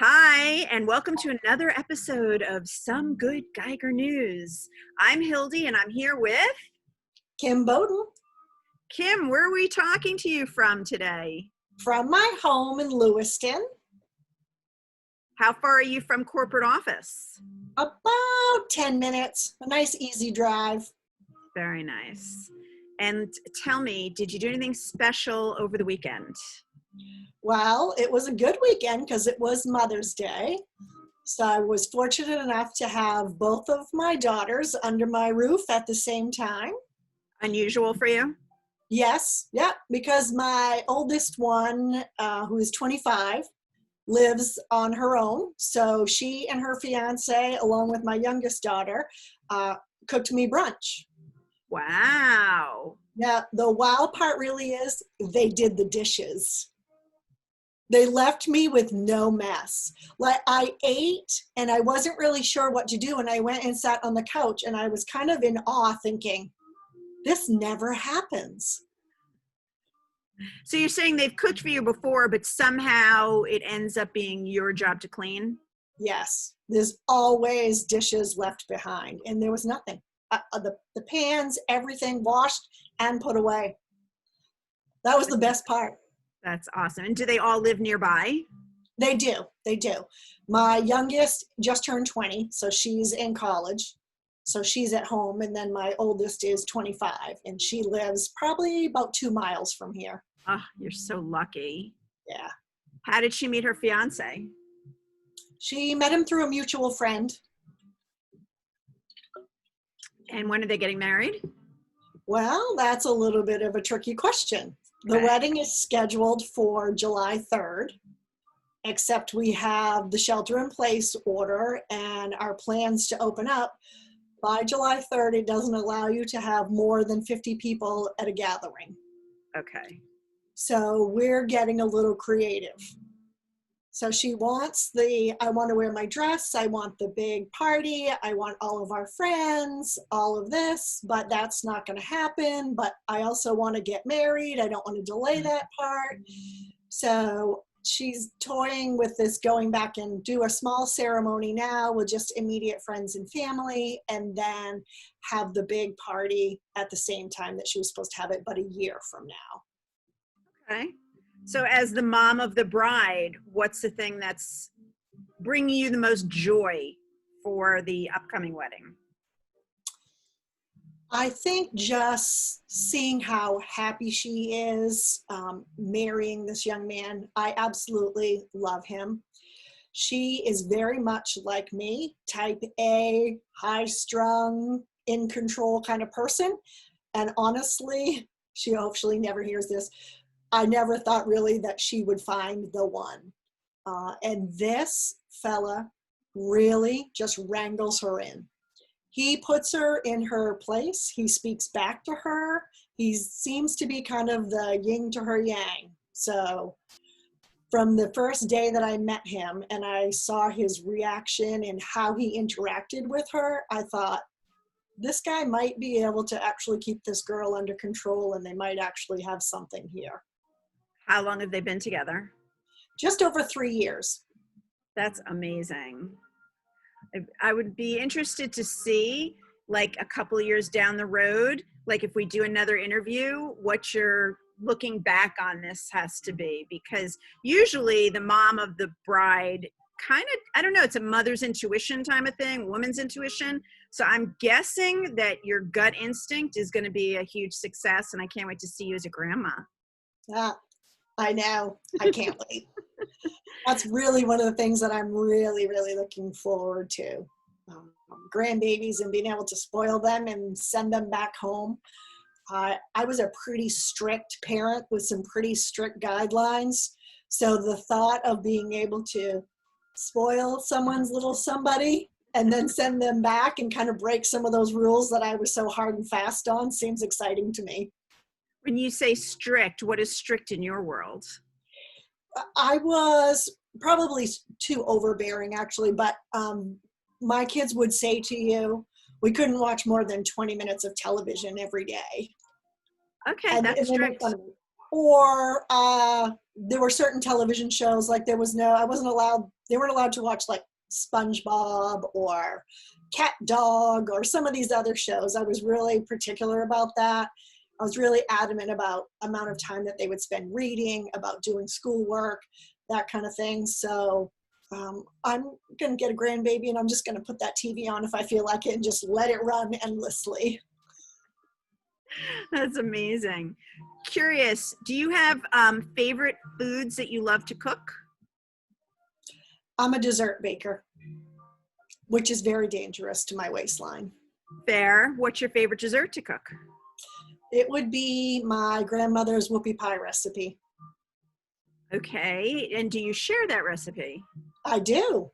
Hi, and welcome to another episode of Some Good Geiger News. I'm Hildy, and I'm here with Kim Beaudin Kim. Where are we talking to you from today? from my home in Lewiston. How far are you from corporate office? About 10 minutes, a nice easy drive. Very nice. And tell me, did you do anything special over the weekend? Well, it was a good weekend because it was Mother's Day. So I was fortunate enough to have both of my daughters under my roof at the same time. Unusual for you? Yes, yeah, because my oldest one, who is 25, lives on her own. So she and her fiance, along with my youngest daughter, cooked me brunch. Wow. Now, the wow part really is they did the dishes. They left me with no mess. Like, I ate and I wasn't really sure what to do. And I went and sat on the couch and I was kind of in awe thinking, this never happens. So you're saying they've cooked for you before, but somehow it ends up being your job to clean? Yes, there's always dishes left behind and there was nothing. The pans, everything washed and put away. That was the best part. That's awesome. And do they all live nearby? They do. They do. My youngest just turned 20, so she's in college. So she's at home. And then my oldest is 25, and she lives probably about 2 miles from here. Oh, you're so lucky. Yeah. How did she meet her fiance? She met him through a mutual friend. And when are they getting married? Well, that's a little bit of a tricky question. The wedding is scheduled for July 3rd, except we have the shelter in place order and our plans to open up. By July 3rd, it doesn't allow you to have more than 50 people at a gathering. Okay. So we're getting a little creative. So she wants I want to wear my dress, I want the big party, I want all of our friends, all of this, but that's not going to happen. But I also want to get married. I don't want to delay that part. So she's toying with this, going back and do a small ceremony now with just immediate friends and family, and then have the big party at the same time that she was supposed to have it, but a year from now. Okay. So as the mom of the bride, what's the thing that's bringing you the most joy for the upcoming wedding? I think just seeing how happy she is marrying this young man. I absolutely love him. She is very much like me, type A, high strung, in control kind of person. And honestly, she hopefully never hears this. I never thought really that she would find the one. And this fella really just wrangles her in. He puts her in her place. He speaks back to her. He seems to be kind of the yin to her yang. So from the first day that I met him and I saw his reaction and how he interacted with her, I thought, this guy might be able to actually keep this girl under control and they might actually have something here. How long have they been together? Just over 3 years. That's amazing. I would be interested to see, like, a couple of years down the road, like if we do another interview, what your looking back on this has to be, because usually the mom of the bride kind of, I don't know, it's a mother's intuition time of thing, woman's intuition. So I'm guessing that your gut instinct is going to be a huge success, and I can't wait to see you as a grandma. I know. I can't wait. That's really one of the things that I'm really, really looking forward to. Grandbabies and being able to spoil them and send them back home. I was a pretty strict parent with some pretty strict guidelines. So the thought of being able to spoil someone's little somebody and then send them back and kind of break some of those rules that I was so hard and fast on seems exciting to me. When you say strict, what is strict in your world? I was probably too overbearing, actually, but my kids would say to you, we couldn't watch more than 20 minutes of television every day. Okay, that's strict. Or there were certain television shows, like they weren't allowed to watch like SpongeBob or Cat Dog or some of these other shows. I was really particular about that. I was really adamant about amount of time that they would spend reading, about doing schoolwork, that kind of thing. So I'm going to get a grandbaby and I'm just going to put that TV on if I feel like it and just let it run endlessly. That's amazing. Curious, do you have favorite foods that you love to cook? I'm a dessert baker, which is very dangerous to my waistline. Fair. What's your favorite dessert to cook? It would be my grandmother's whoopie pie recipe. Okay. And do you share that recipe? I do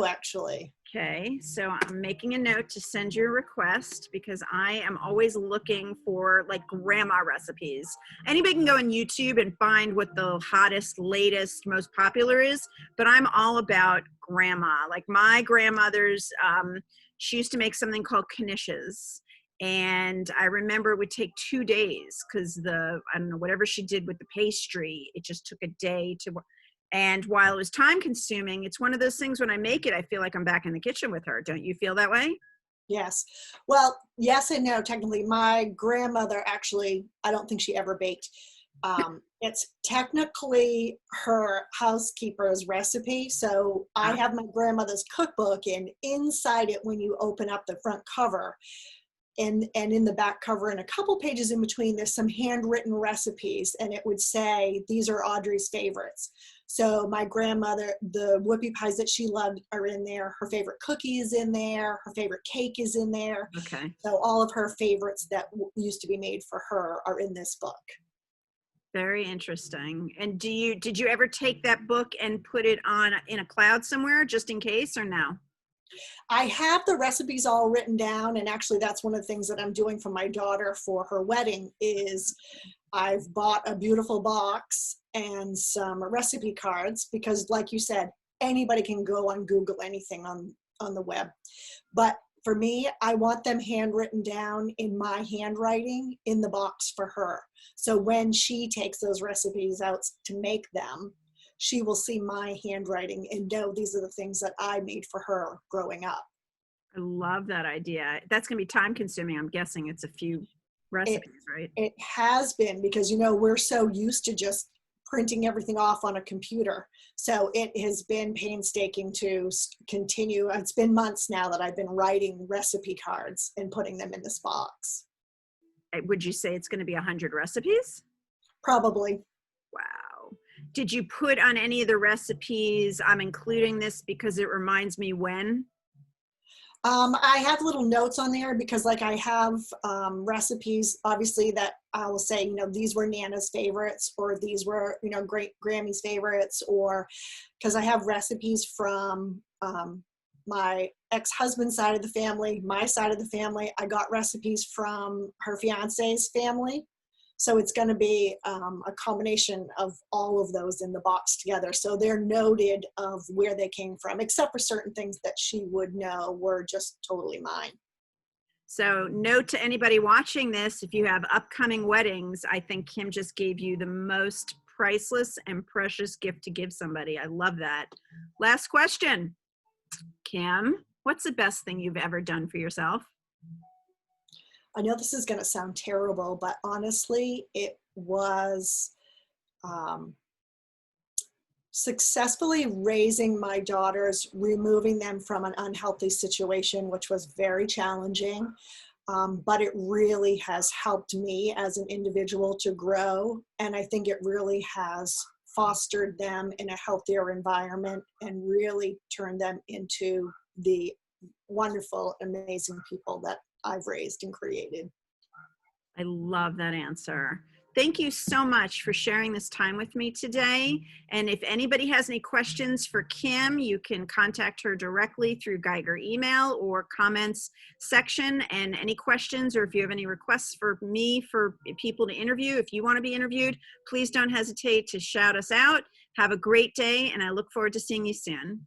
actually. Okay, so I'm making a note to send you a request because I am always looking for like grandma recipes. Anybody can go on YouTube and find what the hottest, latest, most popular is, but I'm all about grandma. Like my grandmother's, she used to make something called knishes. And I remember it would take 2 days because I don't know, whatever she did with the pastry, it just took a day to. And while it was time consuming, it's one of those things when I make it, I feel like I'm back in the kitchen with her. Don't you feel that way? Yes. Well, yes and no, technically. My grandmother actually, I don't think she ever baked. It's technically her housekeeper's recipe. So I have my grandmother's cookbook, and inside it, when you open up the front cover, and in the back cover and a couple pages in between, there's some handwritten recipes, and it would say, these are Audrey's favorites. So my grandmother, the whoopie pies that she loved are in there. Her favorite cookie is in there. Her favorite cake is in there. Okay. So all of her favorites that used to be made for her are in this book. Very interesting. And did you ever take that book and put it on in a cloud somewhere just in case, or no? I have the recipes all written down, and actually that's one of the things that I'm doing for my daughter for her wedding is I've bought a beautiful box and some recipe cards because, like you said, anybody can go on Google anything on the web. But for me, I want them handwritten down in my handwriting in the box for her. So when she takes those recipes out to make them, she will see my handwriting and know these are the things that I made for her growing up. I love that idea. That's going to be time consuming. I'm guessing it's a few recipes, right? It has been because, we're so used to just printing everything off on a computer. So it has been painstaking to continue. It's been months now that I've been writing recipe cards and putting them in this box. Would you say it's going to be 100 recipes? Probably. Wow. Did you put on any of the recipes, I'm including this because it reminds me when? I have little notes on there because I have recipes, obviously, that I will say, these were Nana's favorites, or these were, great Grammy's favorites, or because I have recipes from my ex-husband's side of the family, my side of the family. I got recipes from her fiance's family. So it's going to be a combination of all of those in the box together. So they're noted of where they came from, except for certain things that she would know were just totally mine. So note to anybody watching this, if you have upcoming weddings, I think Kim just gave you the most priceless and precious gift to give somebody. I love that. Last question. Kim, what's the best thing you've ever done for yourself? I know this is going to sound terrible, but honestly, it was successfully raising my daughters, removing them from an unhealthy situation, which was very challenging. But it really has helped me as an individual to grow. And I think it really has fostered them in a healthier environment and really turned them into the wonderful, amazing people that I've raised and created. I love that answer. Thank you so much for sharing this time with me today. And if anybody has any questions for Kim, you can contact her directly through Geiger email or comments section. And any questions, or if you have any requests for me, for people to interview, if you want to be interviewed, please don't hesitate to shout us out. Have a great day, and I look forward to seeing you soon.